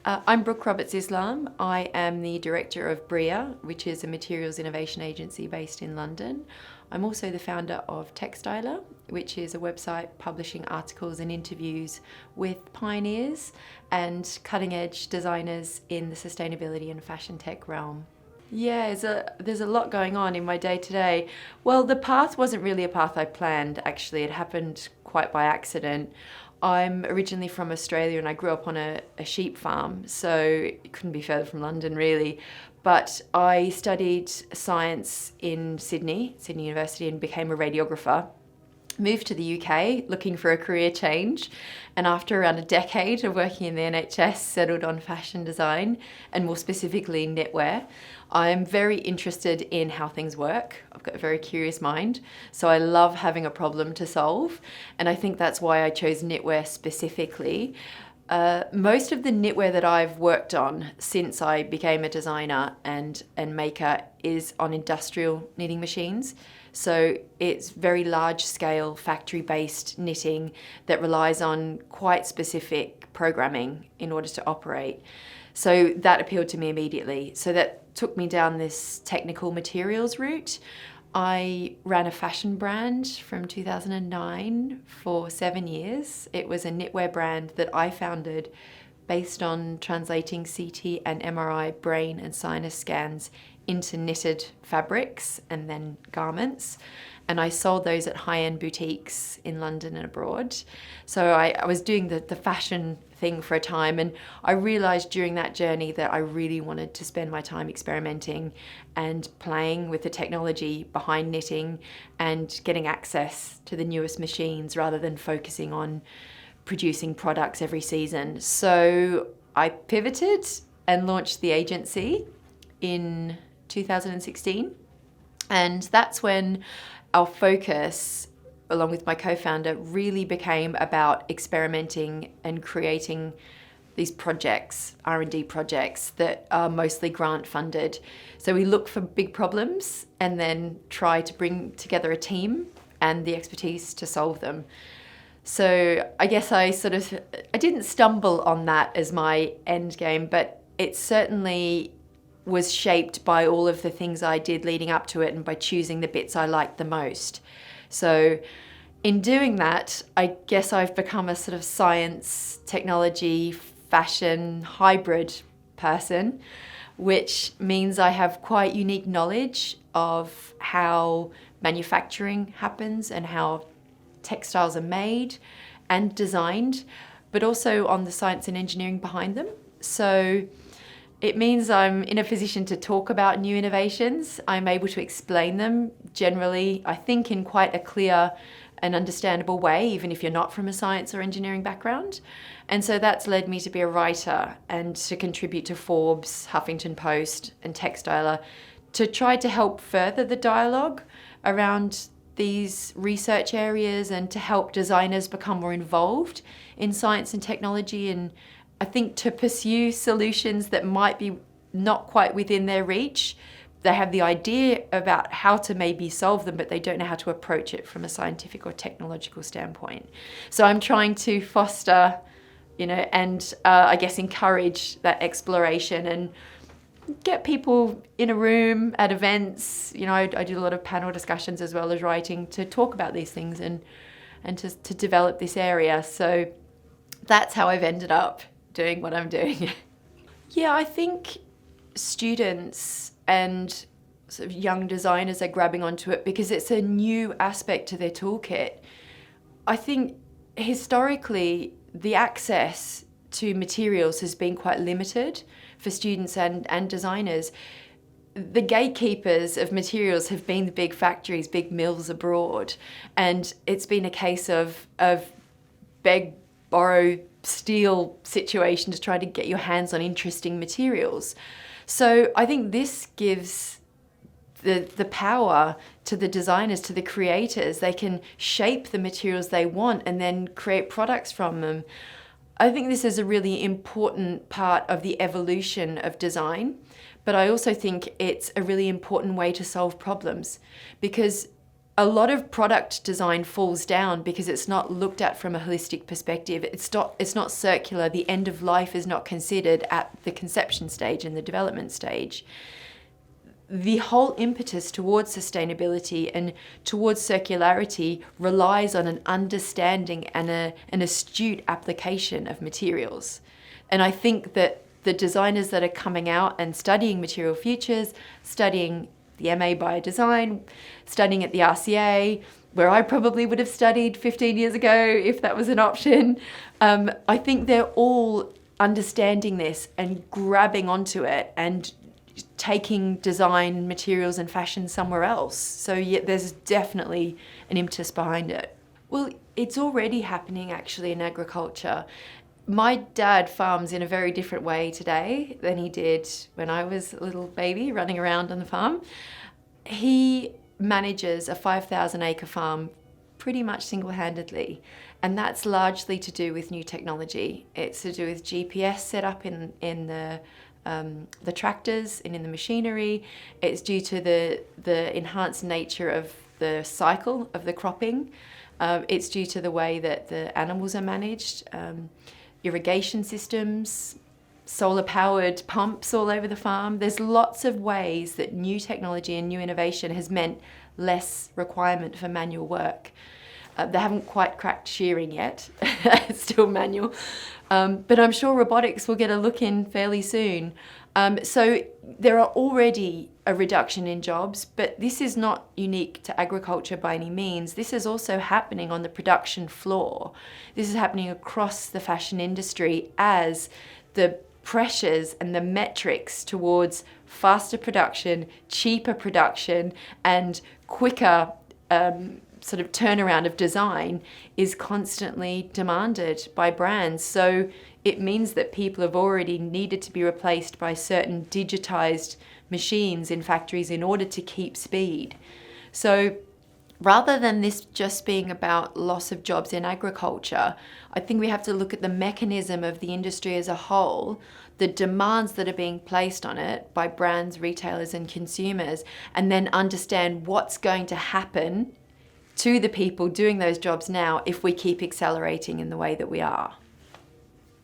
I'm Brooke Roberts-Islam. I am the director of BRIA, which is a materials innovation agency based in London. I'm also the founder of Textiles, which is a website publishing articles and interviews with pioneers and cutting-edge designers in the sustainability and fashion tech realm. Yeah, there's a lot going on in my day-to-day. Well, the path wasn't really a path I planned, actually. It happened quite by accident. I'm originally from Australia and I grew up on a sheep farm, so it couldn't be further from London, really. But I studied science in Sydney University, and became a radiographer. Moved to the UK looking for a career change, and after around a decade of working in the NHS, settled on fashion design, and more specifically knitwear. I'm very interested in how things work. I've got a very curious mind, so I love having a problem to solve, and I think that's why I chose knitwear specifically. Most of the knitwear that I've worked on since I became a designer and maker is on industrial knitting machines. So it's very large scale factory based knitting that relies on quite specific programming in order to operate. So that appealed to me immediately. So that took me down this technical materials route. I ran a fashion brand from 2009 for 7 years. It was a knitwear brand that I founded based on translating CT and MRI brain and sinus scans into knitted fabrics and then garments. And I sold those at high-end boutiques in London and abroad. So I was doing the fashion thing for a time, and I realized during that journey that I really wanted to spend my time experimenting and playing with the technology behind knitting and getting access to the newest machines rather than focusing on producing products every season. So I pivoted and launched the agency in 2016, and that's when our focus, along with my co-founder, really became about experimenting and creating these projects, R&D projects that are mostly grant funded. So we look for big problems and then try to bring together a team and the expertise to solve them. So I guess I didn't stumble on that as my end game, but it certainly was shaped by all of the things I did leading up to it and by choosing the bits I liked the most. So in doing that, I guess I've become a sort of science, technology, fashion hybrid person, which means I have quite unique knowledge of how manufacturing happens and how textiles are made and designed, but also on the science and engineering behind them. So it means I'm in a position to talk about new innovations. I'm able to explain them generally, I think, in quite a clear and understandable way, even if you're not from a science or engineering background. And so that's led me to be a writer and to contribute to Forbes, Huffington Post, and Textiles to try to help further the dialogue around these research areas and to help designers become more involved in science and technology, and I think to pursue solutions that might be not quite within their reach. They have the idea about how to maybe solve them, but they don't know how to approach it from a scientific or technological standpoint. So I'm trying to foster, and I guess encourage that exploration and get people in a room at events. I do a lot of panel discussions as well as writing to talk about these things and to develop this area. So that's how I've ended up doing what I'm doing. Yeah, I think students and sort of young designers are grabbing onto it because it's a new aspect to their toolkit. I think historically the access to materials has been quite limited for students and designers. The gatekeepers of materials have been the big factories, big mills abroad, and it's been a case of beg, borrow, steal situation to try to get your hands on interesting materials. So I think this gives the power to the designers, to the creators. They can shape the materials they want and then create products from them. I think this is a really important part of the evolution of design, but I also think it's a really important way to solve problems, because a lot of product design falls down because it's not looked at from a holistic perspective. It's not circular. The end of life is not considered at the conception stage and the development stage. The whole impetus towards sustainability and towards circularity relies on an understanding and an astute application of materials. And I think that the designers that are coming out and studying material futures, studying the MA by design, studying at the RCA, where I probably would have studied 15 years ago if that was an option, I think they're all understanding this and grabbing onto it and taking design, materials and fashion somewhere else. So yeah, there's definitely an impetus behind it. Well, it's already happening actually in agriculture. My dad farms in a very different way today than he did when I was a little baby running around on the farm. He manages a 5,000 acre farm pretty much single-handedly, and that's largely to do with new technology. It's to do with GPS set up in the tractors and in the machinery. It's due to the enhanced nature of the cycle of the cropping. It's due to the way that the animals are managed, irrigation systems, solar-powered pumps all over the farm. There's lots of ways that new technology and new innovation has meant less requirement for manual work. They haven't quite cracked shearing yet. It's still manual. But I'm sure robotics will get a look in fairly soon. So there are already a reduction in jobs, but this is not unique to agriculture by any means. This is also happening on the production floor. This is happening across the fashion industry as the pressures and the metrics towards faster production, cheaper production, and quicker sort of turnaround of design is constantly demanded by brands. So it means that people have already needed to be replaced by certain digitized machines in factories in order to keep speed. So rather than this just being about loss of jobs in agriculture, I think we have to look at the mechanism of the industry as a whole, the demands that are being placed on it by brands, retailers, and consumers, and then understand what's going to happen to the people doing those jobs now if we keep accelerating in the way that we are.